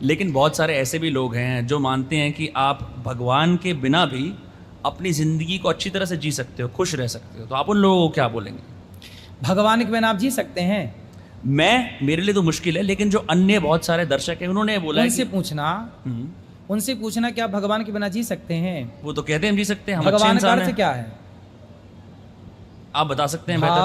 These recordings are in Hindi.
लेकिन बहुत सारे ऐसे भी लोग हैं जो मानते हैं कि आप भगवान के बिना भी अपनी ज़िंदगी को अच्छी तरह से जी सकते हो, खुश रह सकते हो। तो आप उन लोगों को क्या बोलेंगे? भगवान के बिना आप जी सकते हैं? मेरे लिए तो मुश्किल है, लेकिन जो अन्य बहुत सारे दर्शक हैं उन्होंने बोला है उनसे कि पूछना कि आप भगवान के बिना जी सकते हैं? वो तो कहते हैं हम जी सकते हैं, हम अच्छे भगवान का इंसान अर्थ हैं। क्या है? आप बता सकते हैं बेहतर।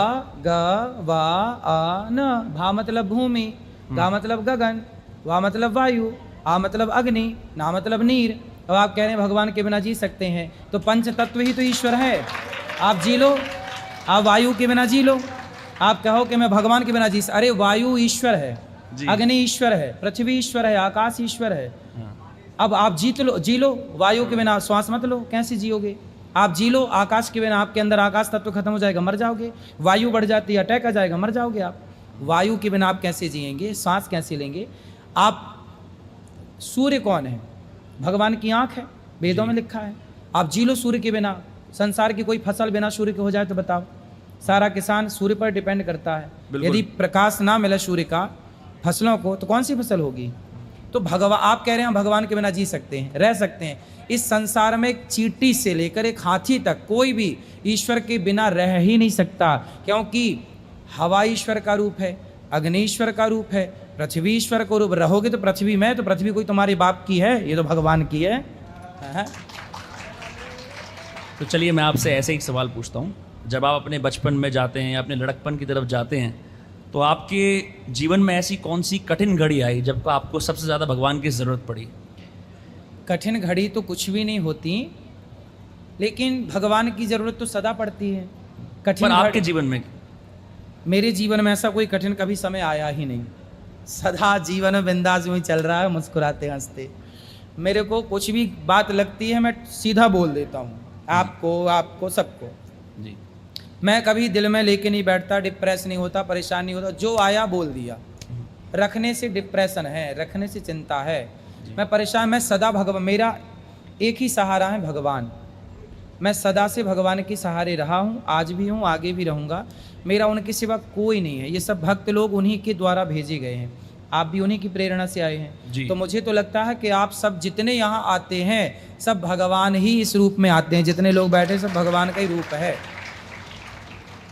भा भा मतलब भूमि, गा मतलब गगन, वा मतलब वायु, आ मतलब अग्नि, ना मतलब नीर। अब आप कह रहे हैं भगवान के बिना जी सकते हैं, तो पंच तत्व ही तो ईश्वर है। आप जी लो, आप वायु के बिना जी लो। आप कहो कि मैं भगवान के बिना जी, अरे वायु ईश्वर है, अग्नि ईश्वर है, पृथ्वी ईश्वर है, आकाश ईश्वर है। अब आप जी लो वायु के बिना, श्वास मत लो, कैसे जियोगे? आप जी लो आकाश के बिना, आपके अंदर आकाश तत्व खत्म हो जाएगा, मर जाओगे। वायु बढ़ जाती है, अटैक आ जाएगा, मर जाओगे आप। वायु के बिना आप कैसे जिएंगे? सांस कैसे लेंगे आप? सूर्य कौन है? भगवान की आंख है, वेदों में लिखा है। आप जी लो सूर्य के बिना। संसार की कोई फसल बिना सूर्य के हो जाए तो बताओ। सारा किसान सूर्य पर डिपेंड करता है। यदि प्रकाश ना मिले सूर्य का फसलों को, तो कौन सी फसल होगी? तो भगवान, आप कह रहे हैं भगवान के बिना जी सकते हैं, रह सकते हैं। इस संसार में एक चींटी से लेकर एक हाथी तक कोई भी ईश्वर के बिना रह ही नहीं सकता, क्योंकि हवा ईश्वर का रूप है, अग्नि ईश्वर का रूप है, पृथ्वी ईश्वर का रूप। रहोगे तो पृथ्वी में, तो पृथ्वी कोई तुम्हारे बाप की है? ये तो भगवान की है। तो चलिए मैं आपसे ऐसे ही सवाल पूछता हूँ। जब आप अपने बचपन में जाते हैं या अपने लड़कपन की तरफ जाते हैं, तो आपके जीवन में ऐसी कौन सी कठिन घड़ी आई जब आपको सबसे ज़्यादा भगवान की ज़रूरत पड़ी? कठिन घड़ी तो कुछ भी नहीं होती, लेकिन भगवान की ज़रूरत तो सदा पड़ती है। कठिन पर आपके जीवन में? मेरे जीवन में ऐसा कोई कठिन कभी समय आया ही नहीं। सदा जीवन में बिंदास यूँ ही चल रहा है, मुस्कुराते हंसते। मेरे को कुछ भी बात लगती है मैं सीधा बोल देता हूँ, आपको सबको। जी। मैं कभी दिल में लेके नहीं बैठता, डिप्रेस नहीं होता, परेशान नहीं होता, जो आया बोल दिया। रखने से डिप्रेशन है, रखने से चिंता है। मैं परेशान, मैं सदा भगवान, मेरा एक ही सहारा है भगवान। मैं सदा से भगवान के सहारे रहा हूँ, आज भी हूँ, आगे भी रहूँगा। मेरा उनके सिवा कोई नहीं है। ये सब भक्त लोग उन्हीं के द्वारा भेजे गए हैं, आप भी उन्हीं की प्रेरणा से आए हैं। तो मुझे तो लगता है कि आप सब जितने यहाँ आते हैं, सब भगवान ही इस रूप में आते हैं। जितने लोग बैठे सब भगवान का ही रूप है।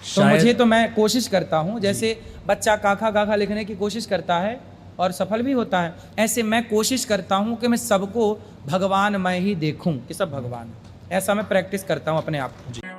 तो मुझे तो, मैं कोशिश करता हूँ, जैसे बच्चा काखा काखा लिखने की कोशिश करता है और सफल भी होता है, ऐसे मैं कोशिश करता हूँ कि मैं सबको भगवान मैं ही देखूँ कि सब भगवान। ऐसा मैं प्रैक्टिस करता हूँ अपने आप को।